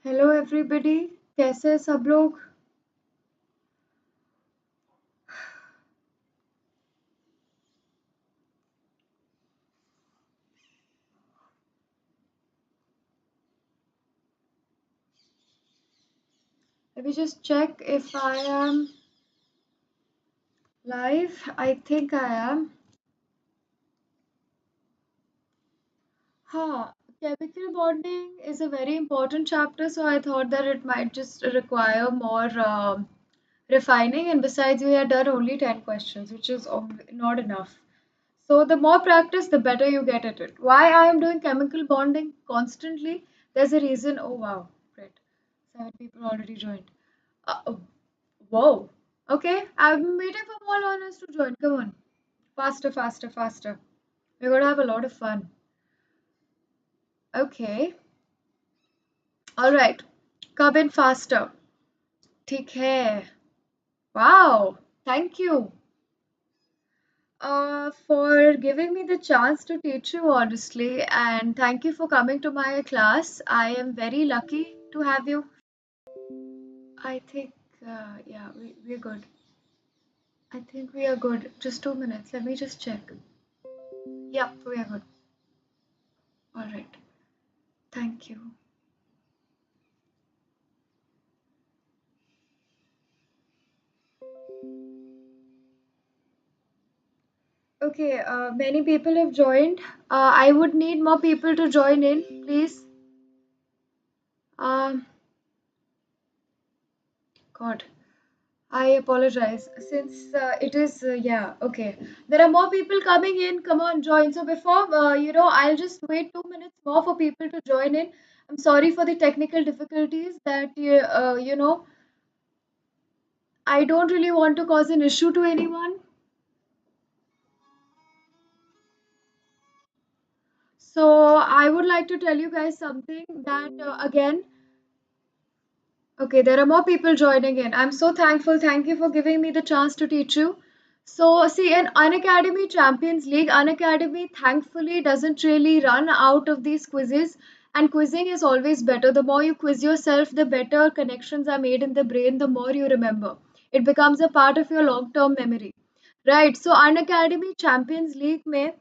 Hello everybody, कैसे हैं सब लोग। Let me just check if I am live. I think I am. हाँ, chemical bonding is a very important chapter, so I thought that it might just require more refining. And besides, we had done only 10 questions, which is not enough. So the more practice, the better you get at it. Why I am doing chemical bonding constantly? There's a reason. Oh wow, great. 7 people already joined. Oh, whoa. Okay, I'm waiting for more learners to join. Come on. Faster, faster, faster. We're going to have a lot of fun. Okay. All right. Come in faster. ठीक है. Wow. Thank you for giving me the chance to teach you honestly, and thank you for coming to my class. I am very lucky to have you. I think, yeah, we're good. I think we are good. Just 2 minutes. Let me just check. Yep, we are good. All right. Thank you. Okay, many people have joined. I would need more people to join in, please. Um, God, I apologize. Since it is, yeah, okay. There are more people coming in. Come on, join. So before, I'll just wait 2 minutes more for people to join in. I'm sorry for the technical difficulties that, I don't really want to cause an issue to anyone. So I would like to tell you guys something that, again, okay, there are more people joining in. I'm so thankful. Thank you for giving me the chance to teach you. So, see, in Unacademy Champions League, Unacademy thankfully doesn't really run out of these quizzes. And quizzing is always better. The more you quiz yourself, the better connections are made in the brain, the more you remember. It becomes a part of your long term memory. Right. So, Unacademy Champions League में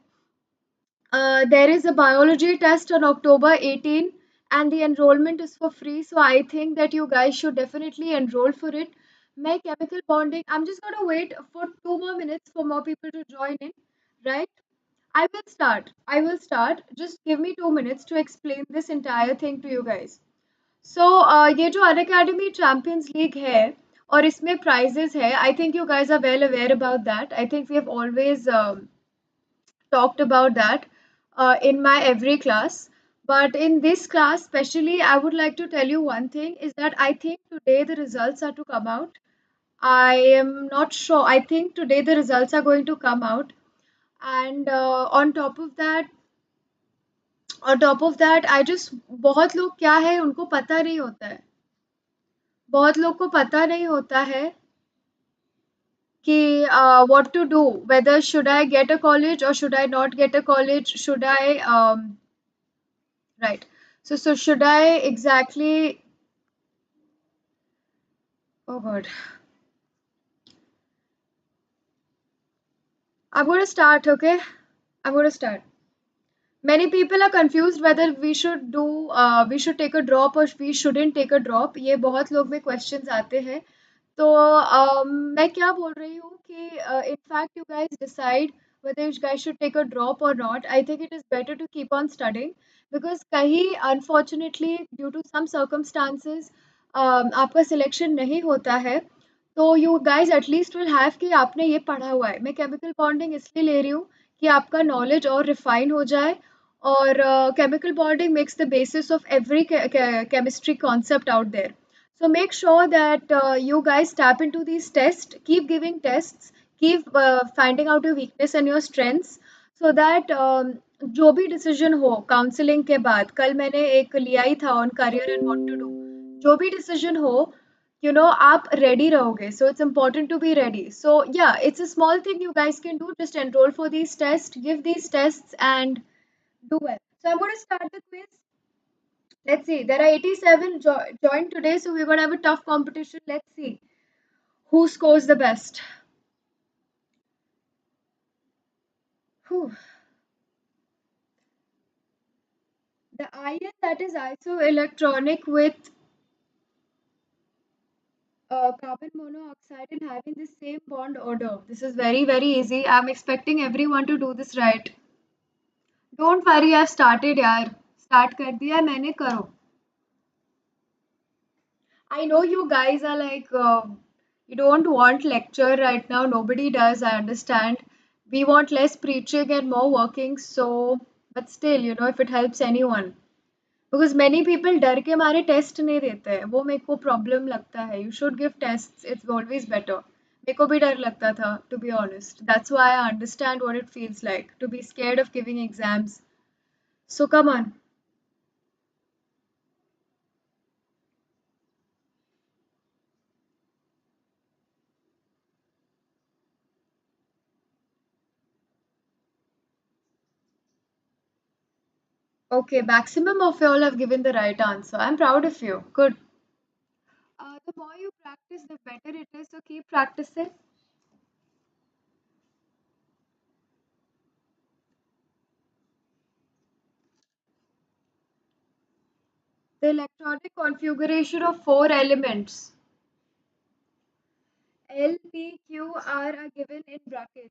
there is a biology test on October 18 and the enrollment is for free. So I think that you guys should definitely enroll for it. My chemical bonding, I'm just going to wait for 2 more minutes for more people to join in, right? I will start. I will start. Just give me 2 minutes to explain this entire thing to you guys. So ये जो Unacademy Champions League है और इसमें prizes है, I think you guys are well aware about that. I think we have always talked about that in my every class. But in this class, especially, I would like to tell you one thing is that I think today the results are to come out. I am not sure. I think today the results are going to come out. And on top of that, I just बहुत लोग क्या है उनको पता नहीं होता है. बहुत लोग को पता नहीं होता है कि what to do, whether should I get a college or should I not get a college, should I right. So should I exactly? Oh God, I'm going to start. Okay, I'm going to start. Many people are confused whether we should take a drop or we shouldn't take a drop. ये बहुत लोग में questions आते हैं. तो मैं क्या बोल रही हूँ कि in fact you guys decide whether you guys should take a drop or not. I think it is better to keep on studying because कहीं unfortunately due to some circumstances आपका selection नहीं होता है तो you guys at least will have कि आपने ये पढ़ा हुआ है. मैं chemical bonding इसलिए ले रही हूँ कि आपका knowledge और refine हो जाए और chemical bonding makes the basis of every chemistry concept out there. So make sure that you guys tap into these tests, keep giving tests, keep finding out your weakness and your strengths, so that जो भी decision हो counseling के बाद, कल मैंने एक लिया ही था on career and what to do, जो भी decision हो, आप ready रहोगे. So it's important to be ready. So yeah, it's a small thing you guys can do. Just enroll for these tests, give these tests, and do well. So I'm going to start the quiz. Let's see. There are 87 joined today, so we're gonna have a tough competition. Let's see who scores the best. Whew. The ion that is isoelectronic with carbon monoxide and having the same bond order. This is very, very easy. I'm expecting everyone to do this right. Don't worry, I've started यार. Start कर दिया है मैंने करो. I know you guys are like, you don't want lecture right now. Nobody does. I understand. We want less preaching and more working. So, but still, if it helps anyone. Because many people डर के मारे test नहीं देते हैं वो मेरे को problem लगता है you should give test it's always better मेरे को भी डर लगता था to be honest that's why I understand what it feels like to be scared of giving exams so come on okay maximum of you all have given the right answer I'm proud of you good the more you practice the better it is so keep practicing the electronic configuration of four elements L, P, Q, R are given in brackets.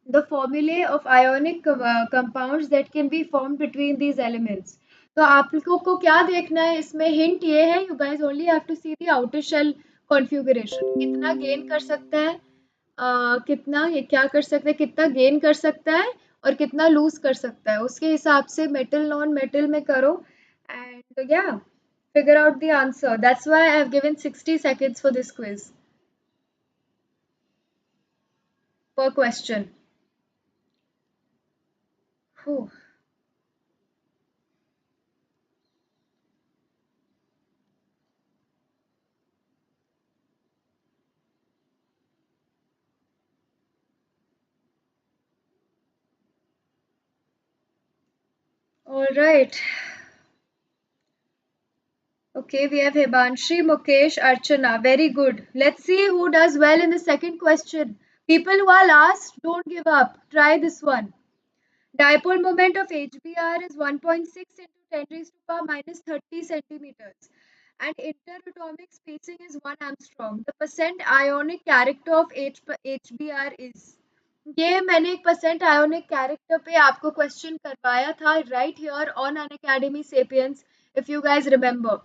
The formulae of ionic compounds that can be formed between these elements. तो आप लोगों को क्या देखना है इसमें hint ये है you guys only have to see the outer shell configuration कितना गेन कर सकता है कितना ये क्या कर सकता है कितना गेन कर सकता है और कितना लूज कर सकता है उसके हिसाब से मेटल नॉन मेटल में करो एंड या figure out the answer that's why I have given 60 seconds for this quiz per question. Whew. All right. Okay, we have Hibanshi, Mukesh, Archana. Very good. Let's see who does well in the second question. People who are last, don't give up. Try this one. Dipole moment of HBr is 1.6 into 10 raised to power minus 30 centimeters. And interatomic spacing is 1 angstrom. The percent ionic character of HBr is. ये मैंने एक percent ionic character पे आपको question करवाया था right here on Unacademy sapiens if you guys remember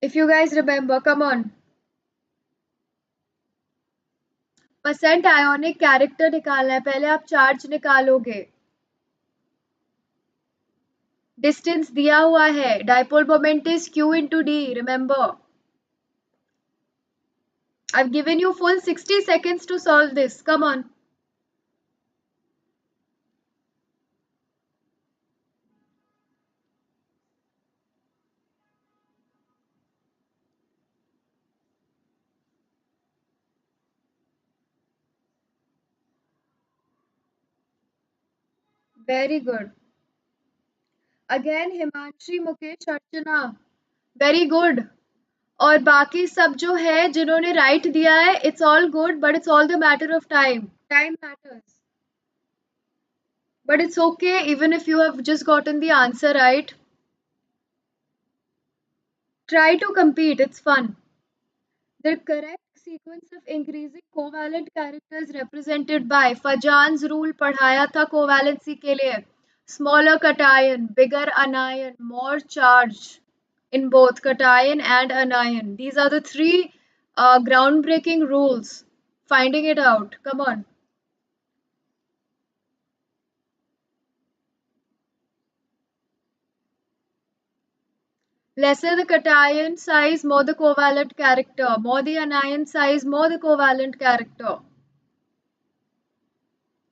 If you guys remember, come on. Percent ionic character निकालना है पहले आप चार्ज निकालोगे डिस्टेंस दिया हुआ है dipole moment is q into d remember I've given you full 60 seconds to solve this come on very good again Himanshi Mukesh Archana very good और बाकी सब जो है जिन्होंने राइट दिया है it's all good but it's all the matter of time matters but it's okay even if you have just gotten the answer right try to compete it's fun the correct sequence of increasing covalent characters represented by Fajan's rule पढ़ाया था covalency के लिए smaller cation bigger anion more charge in both cation and anion these are the three groundbreaking rules finding it out come on lesser the cation size more the covalent character more the anion size more the covalent character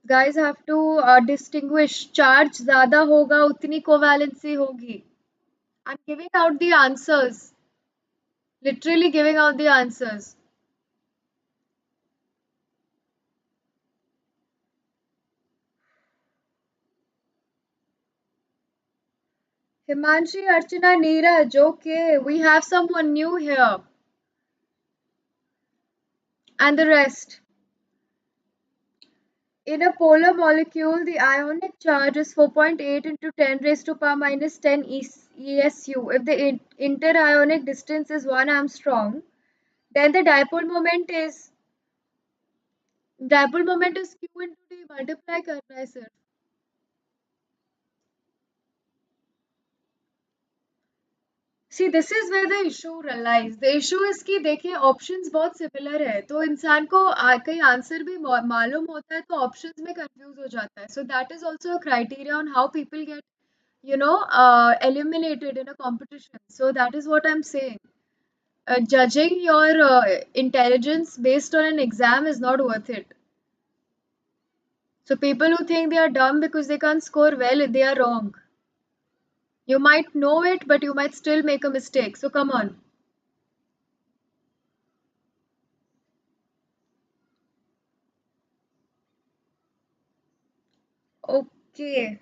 guys have to distinguish charge ज़्यादा होगा उतनी covalency होगी I'm giving out the answers literally giving out the answers Himanshi, Archana, Neeraj. Okay, we have someone new here. And the rest. In a polar molecule, the ionic charge is 4.8 into 10 raised to power minus 10 ESU. If the interionic distance is 1 Armstrong, then the dipole moment is q into d multiply करना है sir. See, this is where the issue lies. The issue is कि देखिए options बहुत similar है तो इंसान को कहीं आंसर भी मालूम होता है तो options में confuse हो जाता है. So that is also a criteria on how people get eliminated in a competition. So that is what I'm saying. Judging your intelligence based on an exam is not worth it. So people who think they are dumb because they can't score well, they are wrong. You might know it, but you might still make a mistake. So come on. Okay.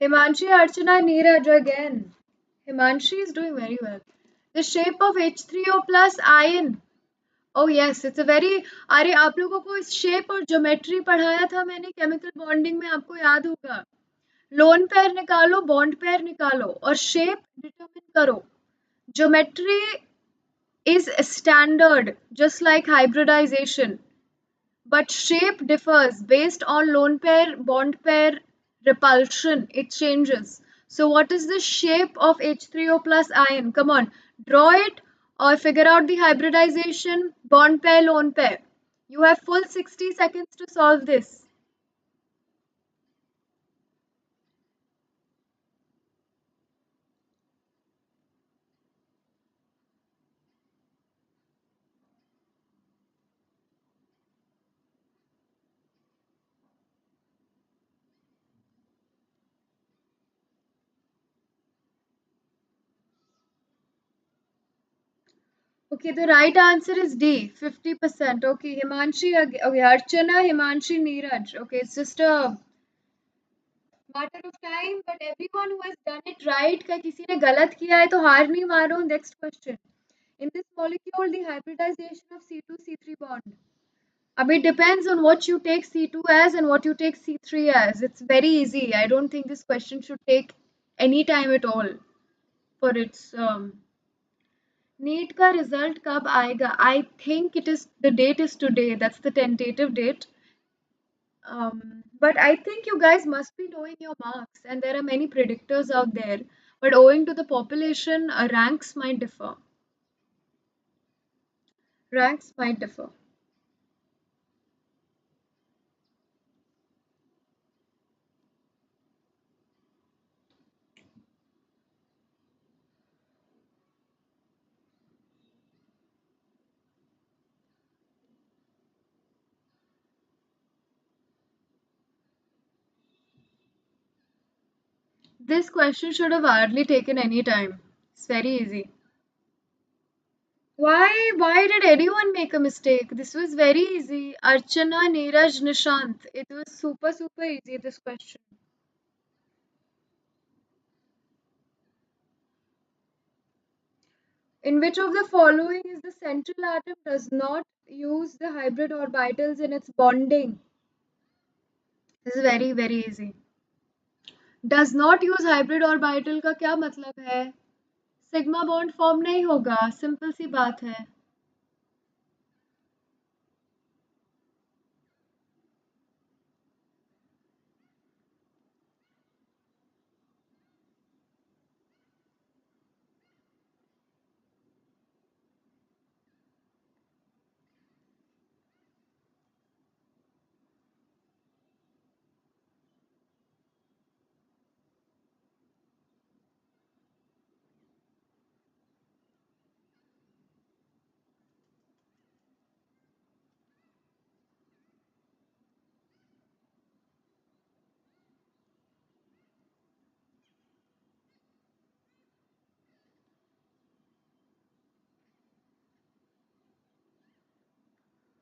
Himanshi, Archana, Neeraj again. Himanshi is doing very well. The shape of H3O plus ion. Oh yes, it's a very अरे आप लोगों को इस shape और geometry पढ़ाया था मैंने chemical bonding में आपको याद होगा लोन पेयर निकालो बॉन्ड पेयर निकालो और शेप डिटरमिन करो geometry is standard just like hybridization but shape differs based on lone pair bond pair repulsion it changes so what is the shape of H3O plus ion come on draw it or figure out the hybridization bond pair lone pair you have full 60 seconds to solve this. Okay, the right answer is D, 50%. Okay, Himanshi, okay, Archana, Himanshi, Neeraj. Okay, it's just a matter of time, but everyone who has done it right, का किसी ने गलत किया है तो हार नहीं मारो. Next question. In this molecule, the hybridization of C2 C3 bond. अब it depends on what you take C2 as and what you take C3 as. It's very easy. I don't think this question should take any time at all for its NEET का result कब आएगा? I think the date is today. That's the tentative date. But I think you guys must be knowing your marks, and there are many predictors out there. But owing to the population, ranks might differ. Ranks might differ. This question should have hardly taken any time. It's very easy. Why did anyone make a mistake? This was very easy. Archana, Neeraj, Nishant. It was super, super easy, this question. In which of the following is the central atom does not use the hybrid orbitals in its bonding? This is very, very easy. Does not use hybrid orbital का क्या मतलब है? Sigma bond form नहीं होगा, simple सी बात है.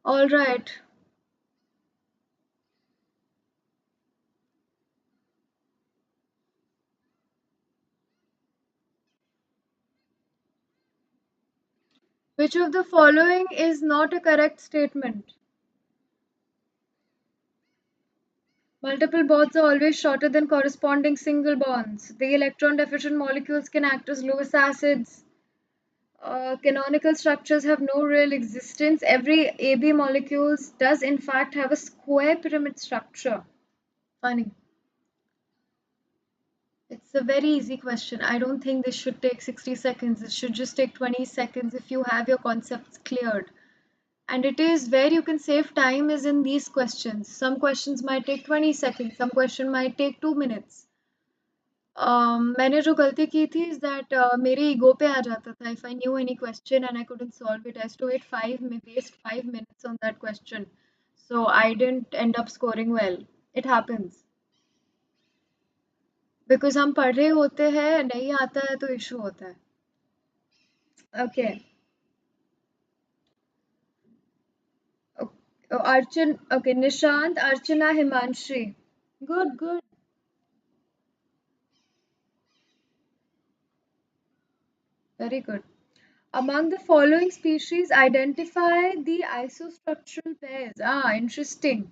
All right. Which of the following is not a correct statement? Multiple bonds are always shorter than corresponding single bonds. The electron deficient molecules can act as Lewis acids. Canonical structures have no real existence. Every AB molecules does in fact have a square pyramid structure. Funny. It's a very easy question. I don't think this should take 60 seconds. It should just take 20 seconds if you have your concepts cleared. And it is where you can save time is in these questions. Some questions might take 20 seconds, some question might take 2 minutes. मैंने जो गलती की थी is that मेरे ego पे आ जाता था. If I knew any question and I couldn't solve it, I used to waste 5 minutes on that question. So I didn't end up scoring well. It happens. Because हम पढ़ रहे होते हैं, नहीं आता है तो issue होता है. Okay. Archan, okay, Nishant, Archana, Himanshi. Good, good. Very good. Among the following species, identify the isostructural pairs. Ah, interesting.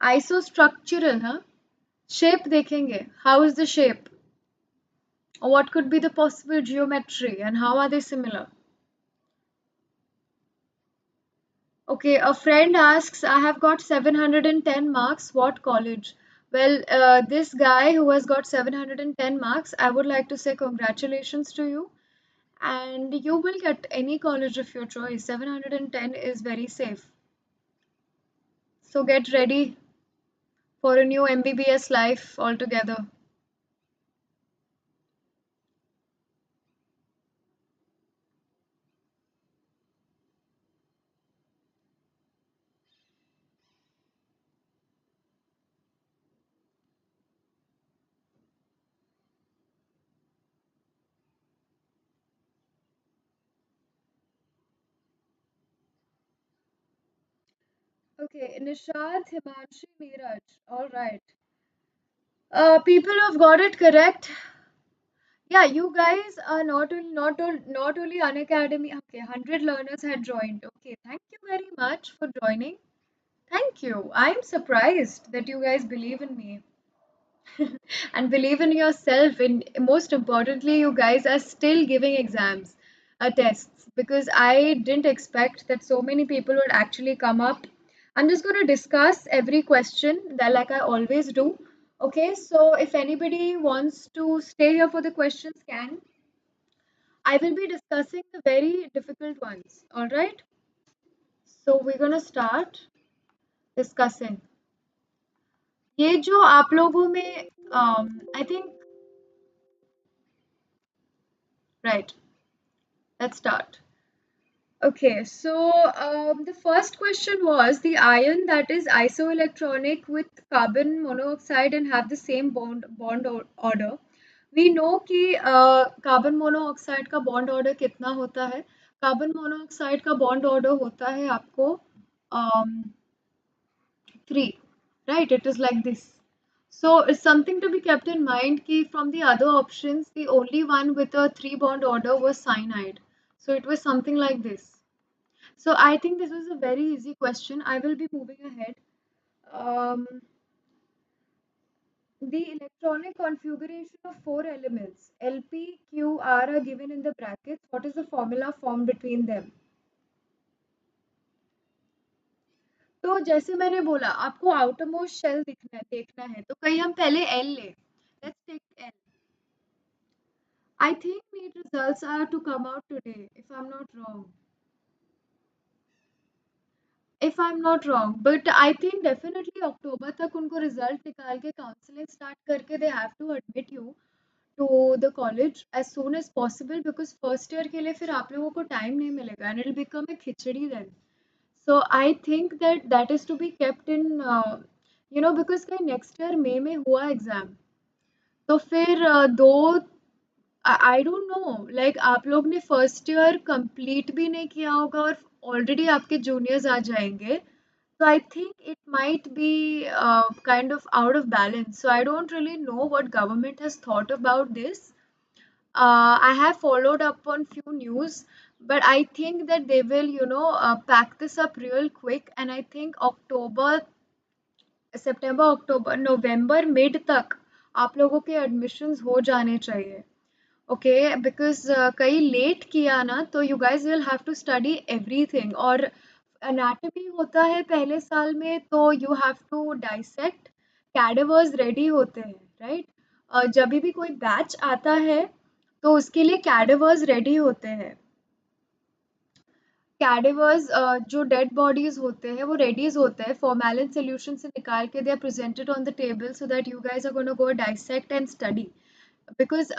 Isostructural, huh? Shape देखेंगे. How is the shape? What could be the possible geometry and how are they similar? Okay, a friend asks, I have got 710 marks. What college? Well, this guy who has got 710 marks, I would like to say congratulations to you. And you will get any college of your choice. 710 is very safe. So get ready for a new MBBS life altogether. Okay, Nishad, Himanshi, Neeraj. All right. People have got it correct. Yeah, you guys are not only Unacademy. Okay, 100 learners had joined. Okay, thank you very much for joining. Thank you. I'm surprised that you guys believe in me. And believe in yourself. And most importantly, you guys are still giving exams, tests, because I didn't expect that so many people would actually come up. I'm just going to discuss every question that, like I always do. Okay, so if anybody wants to stay here for the questions, can. I will be discussing the very difficult ones. All right, so we're going to start discussing. ये जो आप लोगों में I think right. Let's start. Okay, so the first question was the ion that is isoelectronic with carbon monoxide and have the same order. We know कि carbon monoxide का bond order कितना होता है? Carbon monoxide का bond order होता है आपको um, 3, right? It is like this. So it's something to be kept in mind कि from the other options, the only one with a 3 bond order was cyanide. So it was something like this. So I think this was a very easy question. I will be moving ahead. Um, the electronic configuration of 4 elements Lp, Q, R are given in the brackets. What is the formula formed between them? तो जैसे मैंने बोला आपको outermost shell देखना है तो कहीं हम पहले L ले. Let's take L. I think NEET results are to come out today, if I'm not wrong. If I'm not wrong, but I think definitely October तक उनको result निकाल के counseling start करके they have to admit you to the college as soon as possible because first year के लिए फिर आप लोगों को time नहीं मिलेगा and it'll become a khichdi then. So I think that that is to be kept in because कहीं next year May में हुआ exam. तो फिर दो I don't know like आप लोग ने first year complete भी नहीं किया होगा और ऑलरेडी आपके जूनियर्स आ जाएंगे, so I think it might be kind of out of balance. So I don't really know what government has thought about this. I have followed up on few news, but I think that they will, pack this up real quick. And I think October, September, October, November mid तक आप लोगों के admissions हो जाने चाहिए. Okay, because कहीं late किया ना तो you guys will have to study everything. और anatomy होता है पहले साल में तो you have to dissect, cadavers ready होते हैं, right? जब भी कोई बैच आता है तो उसके लिए cadavers ready होते हैं. कैडेवर्स जो डेड बॉडीज होते हैं वो रेडीज होते हैं फॉर्मेलिन सोल्यूशन से निकाल के they are presented on the table so that you guys are gonna go dissect and study because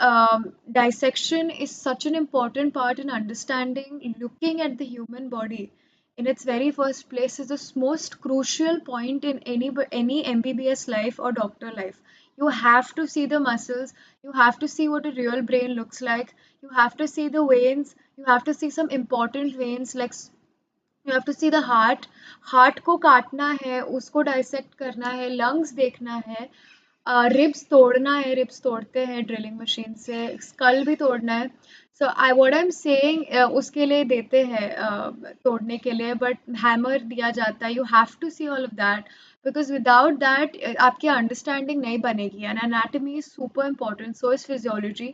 dissection is such an important part in understanding looking at the human body in its very first place is the most crucial point in any MBBS life or doctor life. You have to see the muscles, you have to see what a real brain looks like, you have to see the veins, you have to see some important veins like you have to see the heart को काटना है उसको dissect करना है lungs देखना है ribs तोड़ना है रिब्स तोड़ते हैं ड्रिलिंग मशीन से स्कल भी तोड़ना है so I what I am saying उसके लिए देते हैं तोड़ने के लिए बट हैमर दिया जाता है you have to see all of that because without that आपकी अंडरस्टैंडिंग नहीं बनेगी and anatomy is super important so is physiology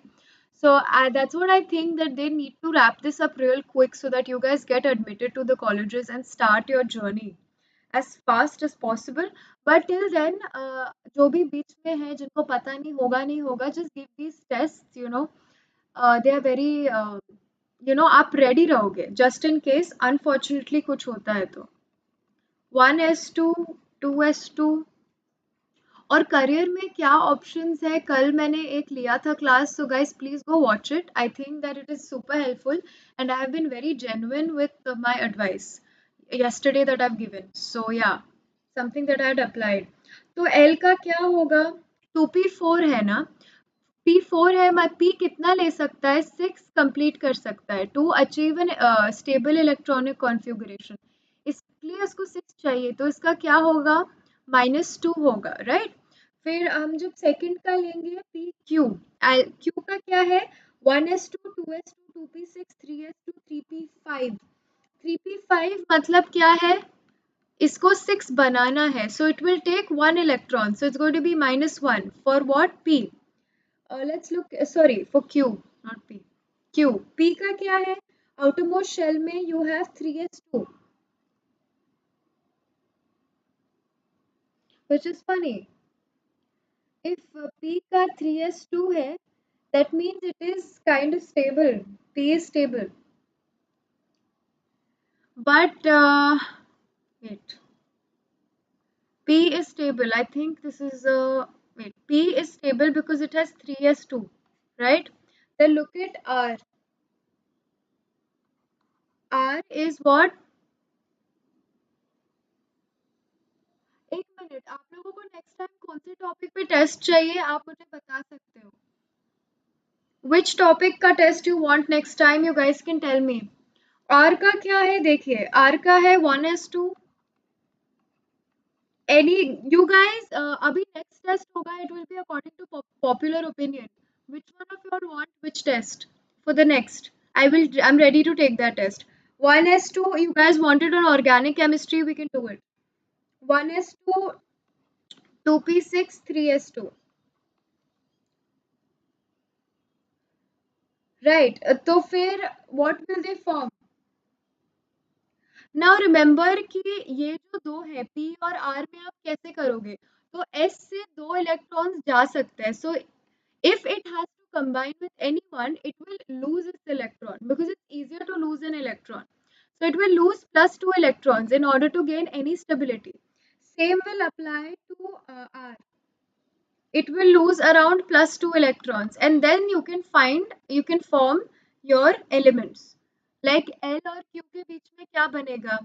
so that's what I think that they need to wrap this up real quick so that you guys get admitted to the colleges and start your journey as fast as possible. But till then, जो भी बीच में है जिनको पता नहीं होगा, just give these tests, they are very, आप ready रहोगे, just in case, unfortunately कुछ होता है तो. 1S2, 2S2, और करियर में क्या ऑप्शंस है कल मैंने एक लिया था class so guys please go watch it I think that it is super helpful and I have been very genuine with my advice yesterday that I've given. So yeah, something that I had applied. तो L का क्या होगा 2P4 है ना P4 है मैं P कितना ले सकता है 6 कंप्लीट कर सकता है to achieve an stable electronic configuration इसलिए उसको 6 चाहिए तो इसका क्या होगा -2 होगा राइट फिर हम जब सेकंड का लेंगे पी क्यू क्यू का क्या है 1s2 2s2 2p6 3s2 3p5 3p5 मतलब क्या है इसको 6 बनाना है so it will take 1 electron so it's going to be -1 for what p let's look sorry for q not p q p का क्या है outermost shell में you have 3s2 which is funny if p का 3s2 है that means it is kind of stable p is stable but wait p is stable I think this is wait p is stable because it has 3s2 right then look at r is what एक minute आप लोगों को next time कौन से topic पे test चाहिए आप मुझे बता सकते हो विच टॉपिक का test you want next time you guys can tell me R का क्या है देखिए आर का है 1s2 any you guys अभी next test होगा it will be according to popular opinion which one of you all want which test for the next I'm ready to take that test 1s2 you guys wanted on organic chemistry we can do it 1s2 2p6 3s2 right तो फिर what will they form now remember कि ये जो दो है P और are में आप कैसे करोगे तो एस से दो इलेक्ट्रॉन्स जा सकते हैं सो if it has to combine with anyone it will lose its electron because it's easier to lose an electron so it will lose plus two electrons in order to gain any stability same will apply to r it will lose around plus two electrons and then you can form your elements like L और Q के बीच में क्या बनेगा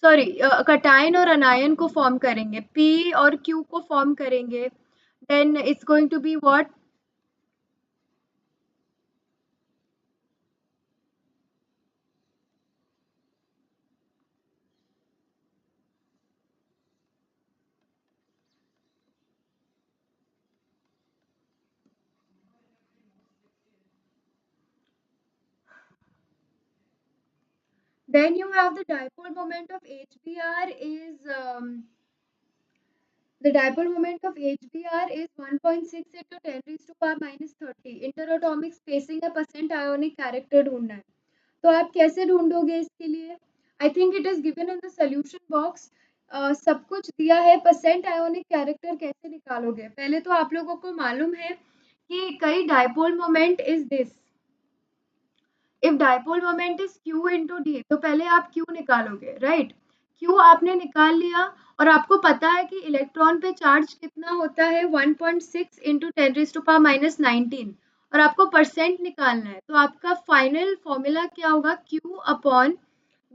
sorry cation और अनायन को form करेंगे P और Q को फॉर्म करेंगे then it's going to be what Then you have the dipole moment of HBr is the dipole moment of HBr is 1.6 into 10 raised to power minus 30. Interatomic spacing है, percent ionic character ढूंढना है. तो आप कैसे ढूंढोगे इसके लिए? I think it is given in the solution box. सब कुछ दिया है. परसेंट आयोनिक कैरेक्टर कैसे निकालोगे? पहले तो आप लोगों को मालूम है कि कई dipole moment is this. If dipole moment is q into D, तो पहले आप q निकालोगे, राइट? q आपने निकाल लिया और आपको पता है कि इलेक्ट्रॉन पे चार्ज कितना होता है, 1.6 into 10 raise to power minus 19, और आपको परसेंट निकालना है. तो आपका फाइनल फॉर्मूला क्या होगा? q upon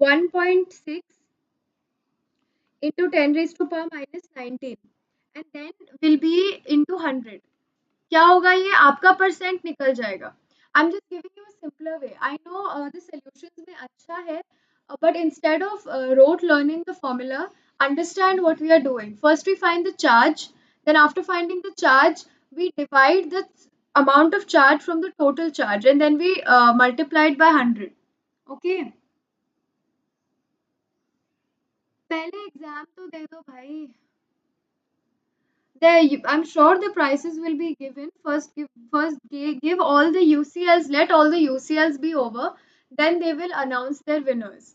1.6 into 10 raise to power minus 19 and then will be into 100. क्या होगा? ये आपका परसेंट निकल जाएगा. I am just giving you a simpler way. I know the solutions में अच्छा है, but instead of rote learning the formula, understand what we are doing. First we find the charge, then after finding the charge we divide the amount of charge from the total charge, and then we multiply it by 100. Okay, पहले exam तो दे दो भाई. I'm sure the prices will be given. Give all the UCLs. Let all the UCLs be over. Then they will announce their winners.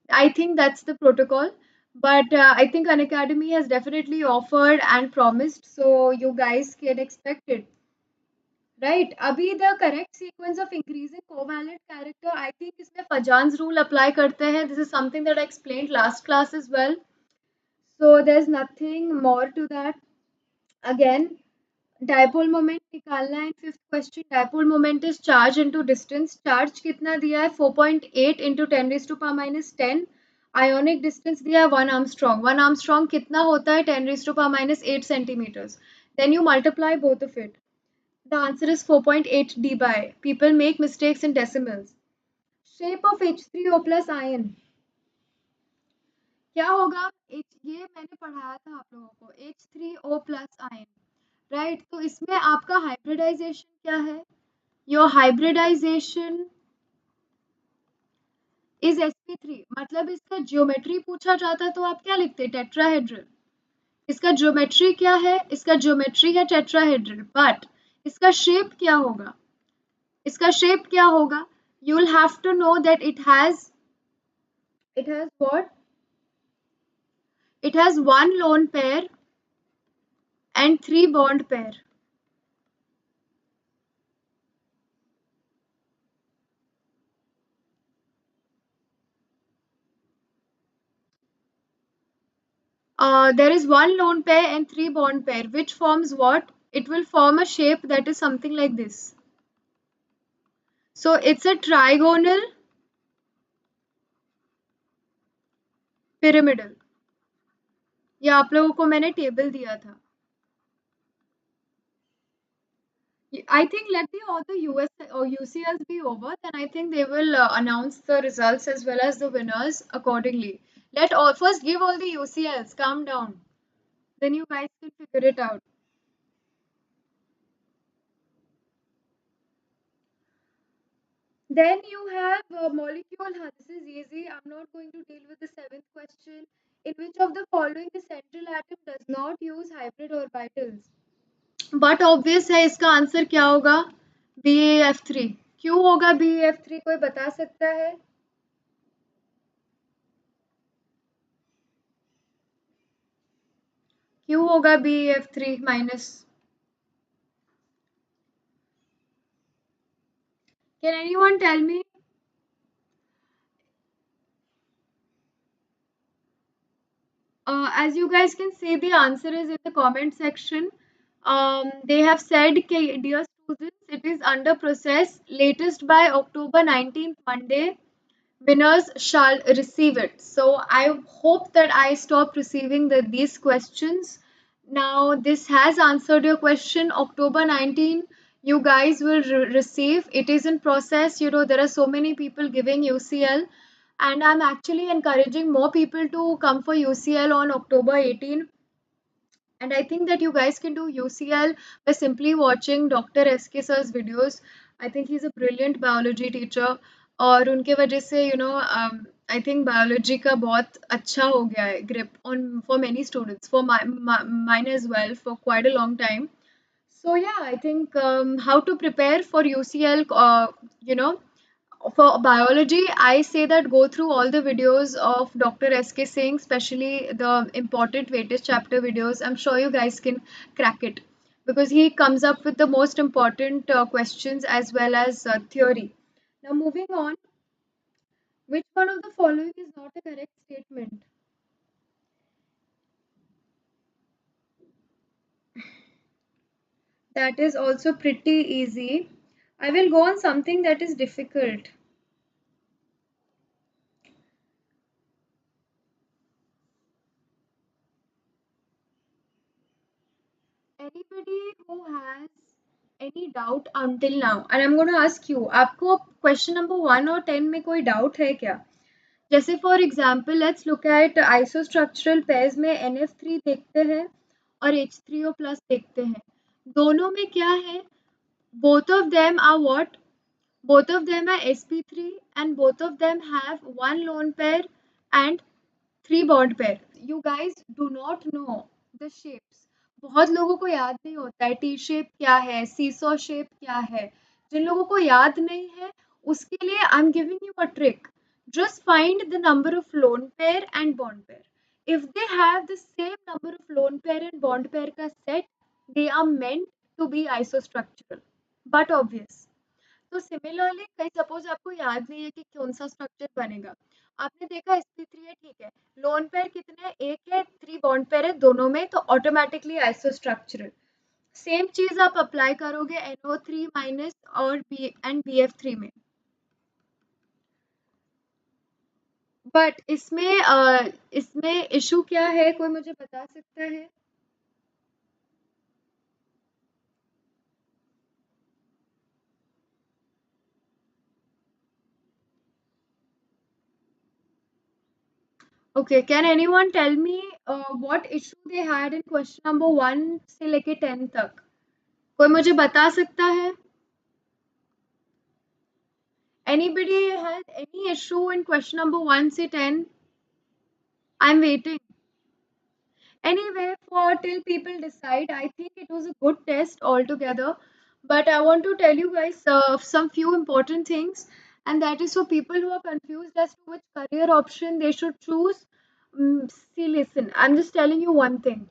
I think that's the protocol. But I think Unacademy has definitely offered and promised, so you guys can expect it. Right? Abhi the correct sequence of increasing covalent character, I think इसमें Fajan's rule apply करते हैं. This is something that I explained last class as well. So there's nothing more to that. Again, dipole moment निकालना है. Fifth question, dipole moment is charge into distance. Charge कितना दिया है? 4.8 into 10 raise to power minus 10. Ionic distance दिया है 1 Armstrong. 1 Armstrong कितना होता है? 10 raise to power minus 8 centimetres. Then you multiply both of it. The answer is 4.8 debye. People make mistakes in decimals. Shape of H3O plus ion क्या होगा? ये मैंने पढ़ाया था आप लोगों को. H3O plus ion, right? तो इसमें आपका हाइब्रिडाइजेशन क्या है? Your hybridisation is sp3. मतलब इसका ज्योमेट्री पूछा जाता तो आप क्या लिखते? टेट्राहेड्रल. इसका ज्योमेट्री क्या है? इसका ज्योमेट्री है टेट्राहेड्रल. बट इसका शेप क्या होगा? इसका शेप क्या होगा? You will have to know that it has what? It has one lone pair and 3 bond pair. There is one lone pair and 3 bond pair, which forms what? It will form a shape that is something like this. So it's a trigonal pyramidal. ये आप लोगों को मैंने table दिया था. I think let all the US or UCLs be over, then I think they will announce the results as well as the winners accordingly. Let all first give all the UCLs. Calm down. Then you guys can figure it out. Then you have molecule. This is easy. I'm not going to deal with the seventh question. In which of the following the central atom does not use hybrid orbitals? But obvious है, इसका answer क्या होगा? BAF3. क्यों होगा BAF3? कोई बता सकता है? क्यों होगा BAF3 minus? Can anyone tell me? As you guys can see, the answer is in the comment section. They have said, dear students, it is under process. Latest by October 19th, Monday, winners shall receive it. So I hope that I stop receiving these questions. Now, this has answered your question. October 19, you guys will receive. It is in process. You know, there are so many people giving UCL, and I'm actually encouraging more people to come for UCL on October 18. And I think that you guys can do UCL by simply watching Dr. SK sir's videos. I think he's a brilliant biology teacher. और उनके वजह से I think biology का बहुत अच्छा हो गया है grip on for many students, for mine as well, for quite a long time. So yeah, I think how to prepare for UCL, for biology, I say that go through all the videos of Dr. S.K. Singh, especially the important weightage chapter videos. I'm sure you guys can crack it because he comes up with the most important questions as well as theory. Now, moving on, which one of the following is not a correct statement? That is also pretty easy. I will go on something that is difficult. Anybody who has any doubt until now, and I'm going to ask you, आपको question number 1 और 10 में कोई doubt है क्या? जैसे for example, let's look at isostructural pairs में NF3 देखते हैं और H3O plus देखते हैं. दोनों में क्या है? Both of them are what? Both of them are sp3 and both of them have one lone pair and 3 bond pair. You guys do not know the shapes. बहुत लोगों को याद नहीं होता है टी शेप क्या है, सीसॉ शेप क्या है. जिन लोगों को याद नहीं है उसके लिए I am giving you a trick. Just find the number of lone pair and bond pair. If they have the same number of lone pair and bond pair का set, they are meant to be isostructural. But obvious. तो similarly कहीं suppose आपको याद नहीं है कि कौन सा स्ट्रक्चर बनेगा, आपने देखा sp3 है, ठीक है, लोन पेयर कितने हैं, एक है, 3 बॉन्ड पेयर है दोनों में, तो ऑटोमेटिकली आइसोस्ट्रक्चरल. सेम चीज आप अप्लाई करोगे NO3 माइनस और BF3 में. बट इसमें इशू क्या है, कोई मुझे बता सकता है? Okay, can anyone tell me what issue they had in question number 1 से लेके 10 तक? कोई मुझे बता सकता है? Anybody has any issue in question number 1 से 10? I'm waiting. Anyway, for till people decide, I think it was a good test altogether. But I want to tell you guys some few important things, and that is for people who are confused as to which career option they should choose. See, listen, I'm just telling you one thing.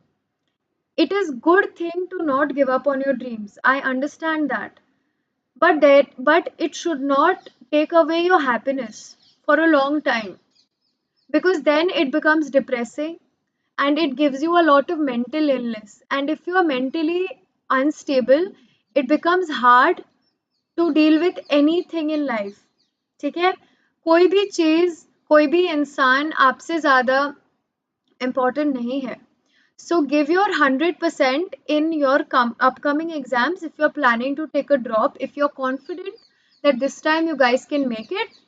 It is good thing to not give up on your dreams. I understand that. But it should not take away your happiness for a long time, because then it becomes depressing and it gives you a lot of mental illness, and if you are mentally unstable, it becomes hard to deal with anything in life. ठीक है, कोई भी चीज, कोई भी इंसान आपसे ज्यादा important नहीं है. So give your 100% in your upcoming exams. If you're planning to take a drop, if you're confident that this time you guys can make it,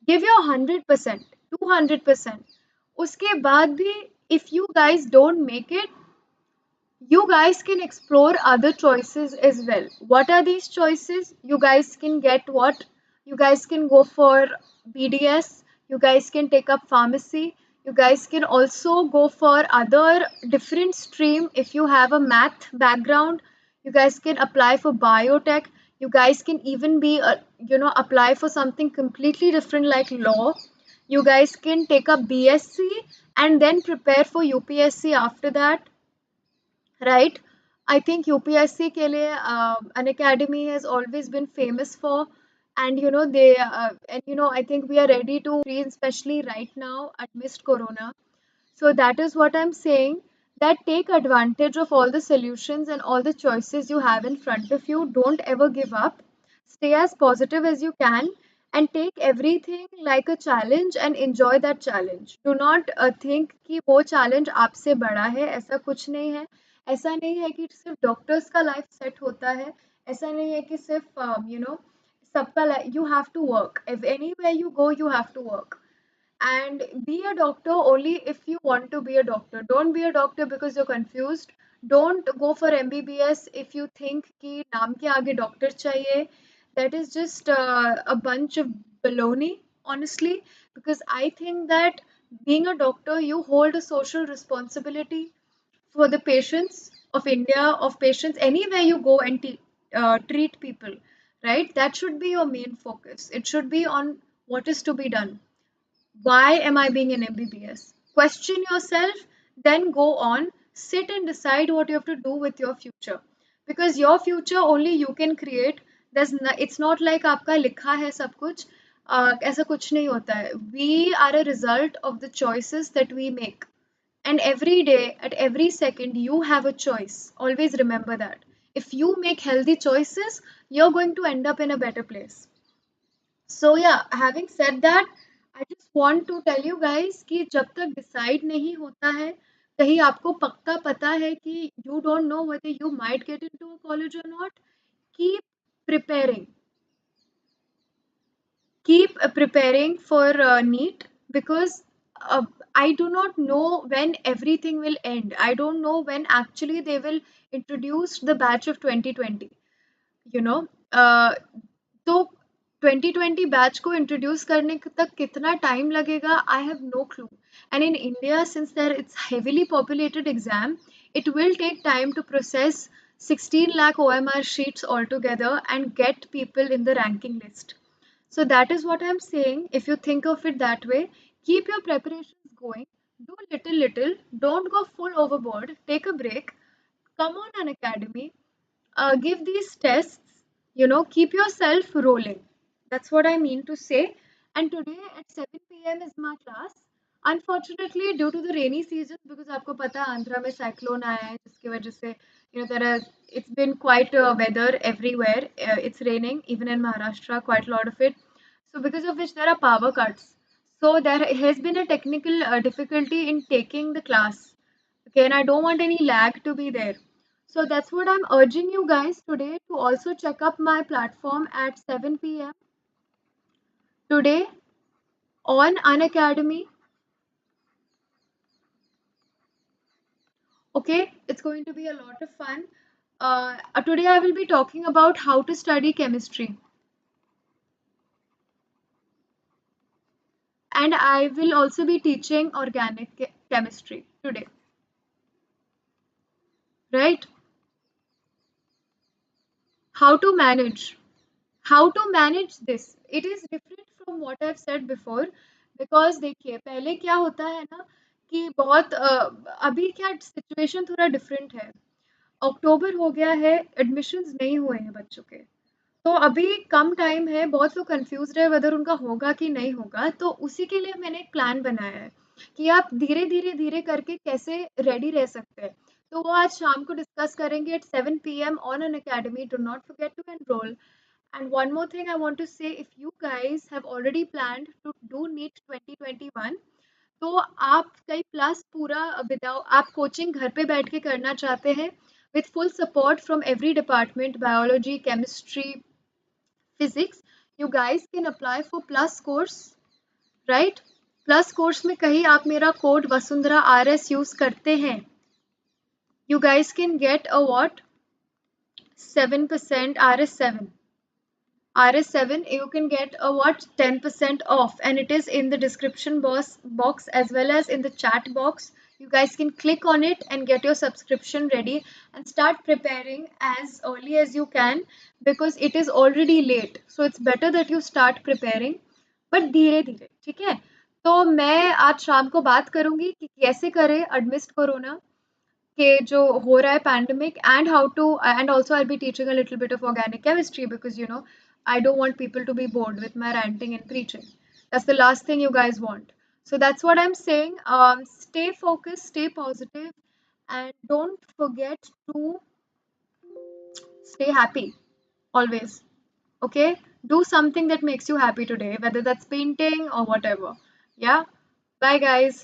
give your 100%, 200%. उसके बाद भी if you guys don't make it, you guys can explore other choices as well. What are these choices? You guys can get what? You guys can go for BDS, you guys can take up pharmacy, you guys can also go for other different stream. If you have a math background, you guys can apply for biotech, you guys can even be apply for something completely different like law. You guys can take up BSc and then prepare for UPSC after that, right? I think UPSC के लिए Unacademy has always been famous for, and I think we are ready to screen, especially right now amidst Corona. So that is what I'm saying, that take advantage of all the solutions and all the choices you have in front of you. Don't ever give up. Stay as positive as you can and take everything like a challenge and enjoy that challenge. Do not think कि वो challenge आपसे बड़ा है, ऐसा कुछ नहीं है. ऐसा नहीं है कि सिर्फ डॉक्टर्स का लाइफ सेट होता है, ऐसा नहीं है कि सिर्फ सबका life. You have to work. If anywhere you go, you have to work. And be a doctor only if you want to be a doctor. Don't be a doctor because you're confused. Don't go for MBBS if you think कि नाम के आगे doctor चाहिए. That is just a bunch of baloney. honestly, because I think that being a doctor, you hold a social responsibility for the patients of India, of patients anywhere you go and treat people, right? That should be your main focus. It should be on what is to be done. Why am I being an MBBS? Question yourself, then go on, sit and decide what you have to do with your future. Because your future only you can create. It's not like आपका लिखा है सब कुछ. ऐसा कुछ नहीं होता है. We are a result of the choices that we make. And every day, at every second, you have a choice. Always remember that. If you make healthy choices, you're going to end up in a better place. So yeah, having said that, I just want to tell you guys कि जब तक decide नहीं होता है, कहीं आपको पक्का पता है कि you don't know whether you might get into a college or not, keep preparing. Keep preparing for NEET because I do not know when everything will end. I don't know when actually they will introduce the batch of 2020. You know, तो 2020 batch को introduce करने तक कितना time लगेगा I have no clue and in India since there it's heavily populated exam it will take time to process 16 lakh OMR sheets altogether and get people in the ranking list. So that is what I'm saying. If you think of it that way, keep your preparations going. Do little, little. Don't go full overboard. Take a break. Come on, an academy. Give these tests, keep yourself rolling. That's what I mean to say. And today at 7 p.m. is my class. Unfortunately, due to the rainy season, because आपको पता है आंध्रा में cyclone आया है जिसकी वजह से it's been quite weather everywhere. It's raining even in Maharashtra, quite a lot of it. So because of which there are power cuts. So there has been a technical difficulty in taking the class. Okay, and I don't want any lag to be there. So that's what I'm urging you guys today to also check up my platform at 7 p.m. today on Unacademy. Okay, it's going to be a lot of fun. Today I will be talking about how to study chemistry, and I will also be teaching organic chemistry today, right? How to manage. How to manage this? It is different from what I've said before because देखिए पहले क्या होता है ना कि बहुत अभी क्या सिचुएशन थोड़ा डिफरेंट है अक्टूबर हो गया है एडमिशन्स नहीं हुए हैं बच्चों के तो अभी कम टाइम है बहुत लोग कंफ्यूज है वेदर उनका होगा कि नहीं होगा तो उसी के लिए मैंने एक प्लान बनाया है कि आप धीरे धीरे धीरे करके कैसे रेडी रह सकते हैं तो वो आज शाम को डिस्कस करेंगे at 7 p.m. On Unacademy do not forget to enrol. And one more thing I want to say, if you guys have already planned to do NEET 2021, तो आप कई प्लस पूरा विदाउट आप कोचिंग घर पे बैठ के करना चाहते हैं with full support from every department, biology, chemistry, physics, you guys can apply for plus course, right? Plus course में कहीं आप मेरा कोड वसुंधरा RS यूज करते हैं you guys can get a what 7% RS7 RS7 you can get a what 10% off and it is in the description box as well as in the chat box. You guys can click on it and get your subscription ready and start preparing as early as you can because it is already late. So it's better that you start preparing but धीरे धीरे ठीक है तो मैं आज शाम को बात करूंगी कि कैसे करें amidst कोरोना के जो हो रहा है pandemic and how to and also I'll be teaching a little bit of organic chemistry because I don't want people to be bored with my ranting and preaching. That's the last thing you guys want. So that's what I'm saying. Stay focused, stay positive, and don't forget to stay happy always. Okay? Do something that makes you happy today, whether that's painting or whatever. Yeah? Bye, guys.